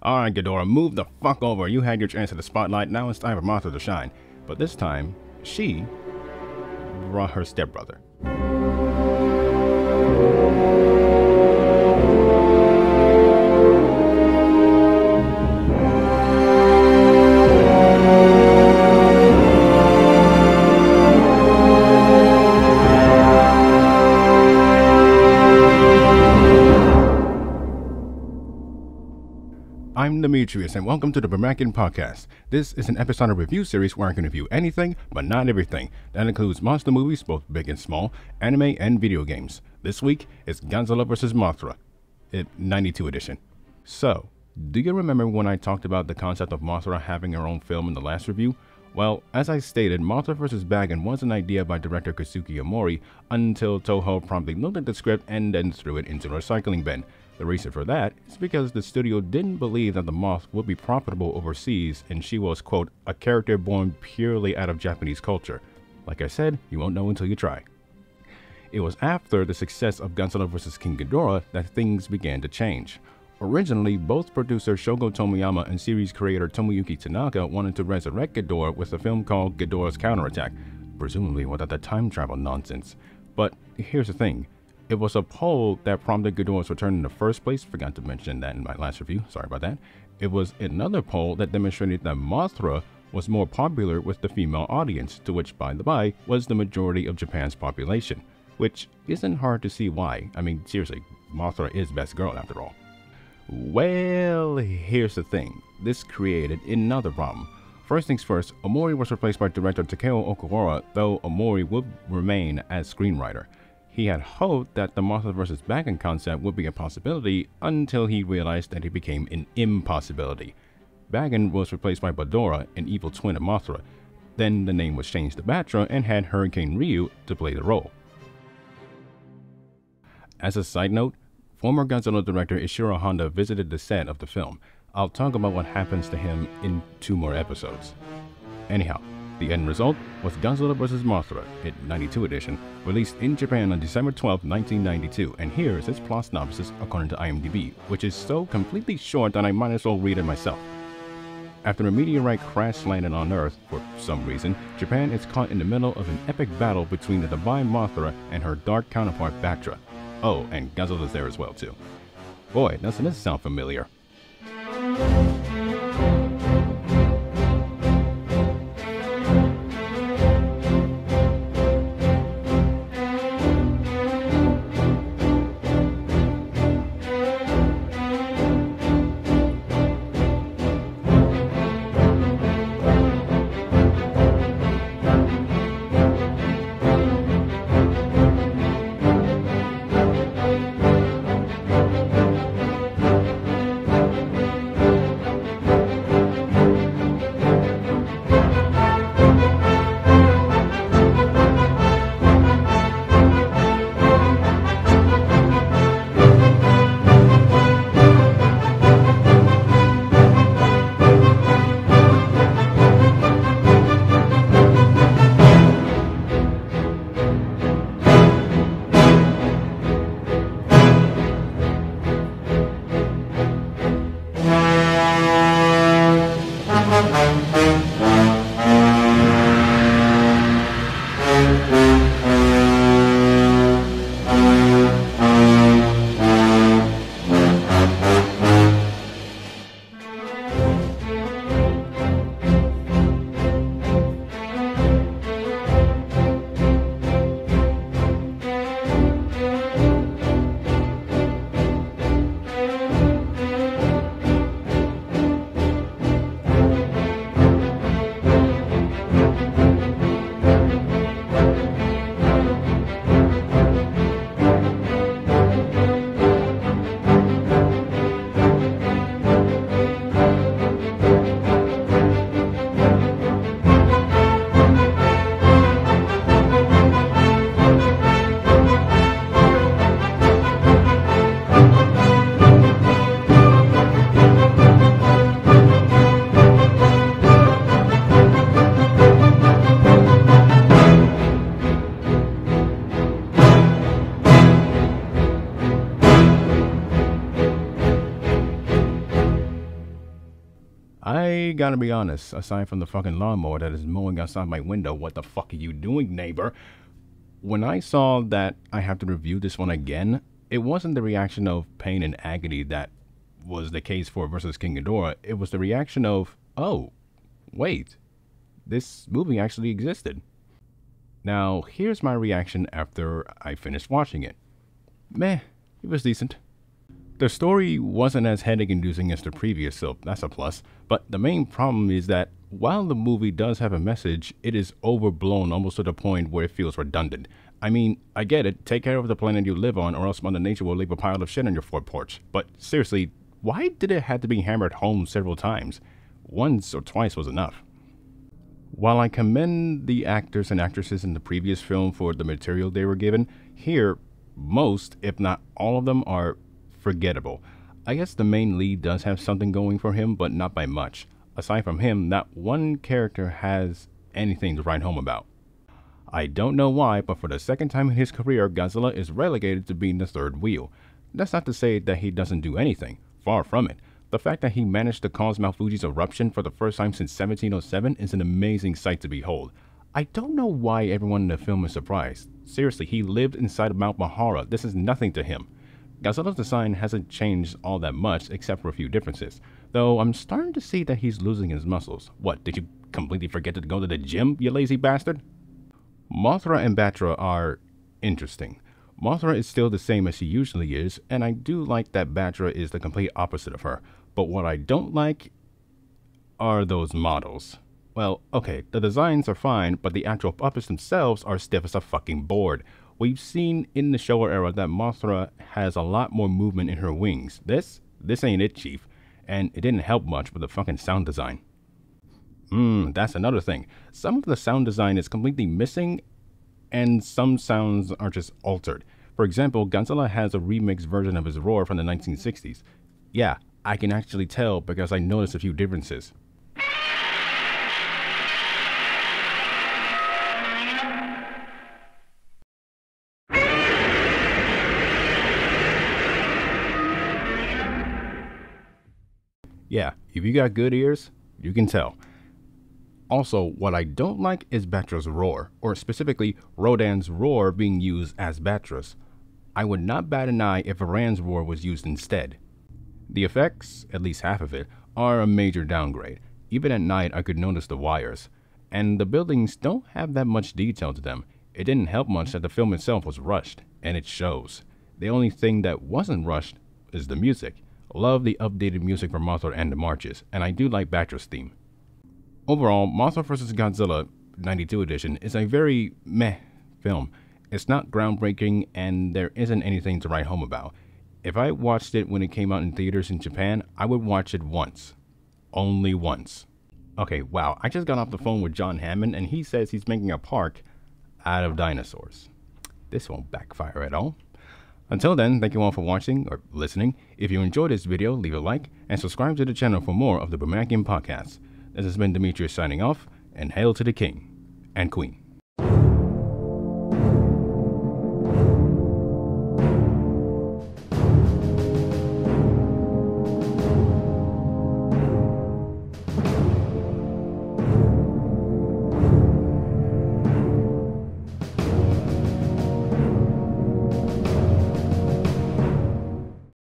Alright, Ghidorah, move the fuck over. You had your chance at the spotlight, now it's time for Mothra to shine. But this time, she brought her stepbrother. I'm Demetrius, and welcome to the Brumakian podcast. This is an episodic review series where I can review anything, but not everything. That includes monster movies, both big and small, anime, and video games. This week is Godzilla vs. Mothra, 92 edition. So, do you remember when I talked about the concept of Mothra having her own film in the last review? Well, as I stated, Mothra vs. Bagan was an idea by director Kazuki Omori until Toho promptly looked at the script and then threw it into the recycling bin. The reason for that is because the studio didn't believe that the moth would be profitable overseas, and she was, quote, a character born purely out of Japanese culture. Like I said, you won't know until you try. It was after the success of Godzilla vs. King Ghidorah that things began to change. Originally, both producer Shogo Tomiyama and series creator Tomoyuki Tanaka wanted to resurrect Ghidorah with a film called Ghidorah's Counterattack, presumably without the time travel nonsense. But here's the thing. It was a poll that prompted Ghidorah's return in the first place. Forgot to mention that in my last review. Sorry about that. It was another poll that demonstrated that Mothra was more popular with the female audience, to which, by the by, was the majority of Japan's population. Which isn't hard to see why. I mean, seriously, Mothra is best girl after all. Well, here's the thing. This created another problem. First things first, Omori was replaced by director Takeo Okawara, though Omori would remain as screenwriter. He had hoped that the Mothra vs. Bagan concept would be a possibility until he realized that it became an impossibility. Bagan was replaced by Ghidorah, an evil twin of Mothra. Then the name was changed to Batra and had Hurricane Ryu to play the role. As a side note, former Godzilla director Ishiro Honda visited the set of the film. I'll talk about what happens to him in 2 more episodes. Anyhow, the end result was Godzilla vs. Mothra, 92 edition, released in Japan on December 12, 1992, and here is its plot synopsis according to IMDb, which is so completely short that I might as well read it myself. After a meteorite crash landed on Earth, for some reason, Japan is caught in the middle of an epic battle between the divine Mothra and her dark counterpart Batra. Oh, and Godzilla's there as well too. Boy, doesn't this sound familiar? gotta be honest, aside from the fucking lawnmower that is mowing outside my window, what the fuck are you doing, neighbor? When I saw that I have to review this one again, it wasn't the reaction of pain and agony that was the case for versus King Ghidorah. It was the reaction of, oh, wait, this movie actually existed. Now, here's my reaction after I finished watching it. Meh, it was decent. The story wasn't as headache-inducing as the previous, so that's a plus. But the main problem is that while the movie does have a message, it is overblown almost to the point where it feels redundant. I mean, I get it, take care of the planet you live on or else Mother Nature will leave a pile of shit on your front porch. But seriously, why did it have to be hammered home several times? Once or twice was enough. While I commend the actors and actresses in the previous film for the material they were given, here, most, if not all of them, are forgettable. I guess the main lead does have something going for him, but not by much. Aside from him, not one character has anything to write home about. I don't know why, but for the second time in his career, Godzilla is relegated to being the third wheel. That's not to say that he doesn't do anything. Far from it. The fact that he managed to cause Mount Fuji's eruption for the first time since 1707 is an amazing sight to behold. I don't know why everyone in the film is surprised. Seriously, he lived inside of Mount Mothra. This is nothing to him. Godzilla's design hasn't changed all that much except for a few differences, though I'm starting to see that he's losing his muscles. What, did you completely forget to go to the gym, you lazy bastard? Mothra and Batra are interesting. Mothra is still the same as she usually is, and I do like that Batra is the complete opposite of her, but what I don't like are those models. Well, okay, the designs are fine, but the actual puppets themselves are stiff as a fucking board. We've seen in the Showa era that Mothra has a lot more movement in her wings. This ain't it, Chief. And it didn't help much with the fucking sound design. That's another thing. Some of the sound design is completely missing, and some sounds are just altered. For example, Godzilla has a remixed version of his roar from the 1960s. Yeah, I can actually tell because I noticed a few differences. Yeah, if you got good ears, you can tell. Also, what I don't like is Batra's roar, or specifically Rodan's roar being used as Batra's. I would not bat an eye if Varan's roar was used instead. The effects, at least half of it, are a major downgrade. Even at night I could notice the wires. And the buildings don't have that much detail to them. It didn't help much that the film itself was rushed, and it shows. The only thing that wasn't rushed is the music. Love the updated music for Mothra and the marches, and I do like Batra's theme. Overall, Mothra vs. Godzilla 92 edition is a very meh film. It's not groundbreaking, and there isn't anything to write home about. If I watched it when it came out in theaters in Japan, I would watch it once. Only once. Okay, wow, I just got off the phone with John Hammond, and he says he's making a park out of dinosaurs. This won't backfire at all. Until then, thank you all for watching or listening. If you enjoyed this video, leave a like and subscribe to the channel for more of the Brumakian podcast. This has been Demetrius signing off, and hail to the king and queen.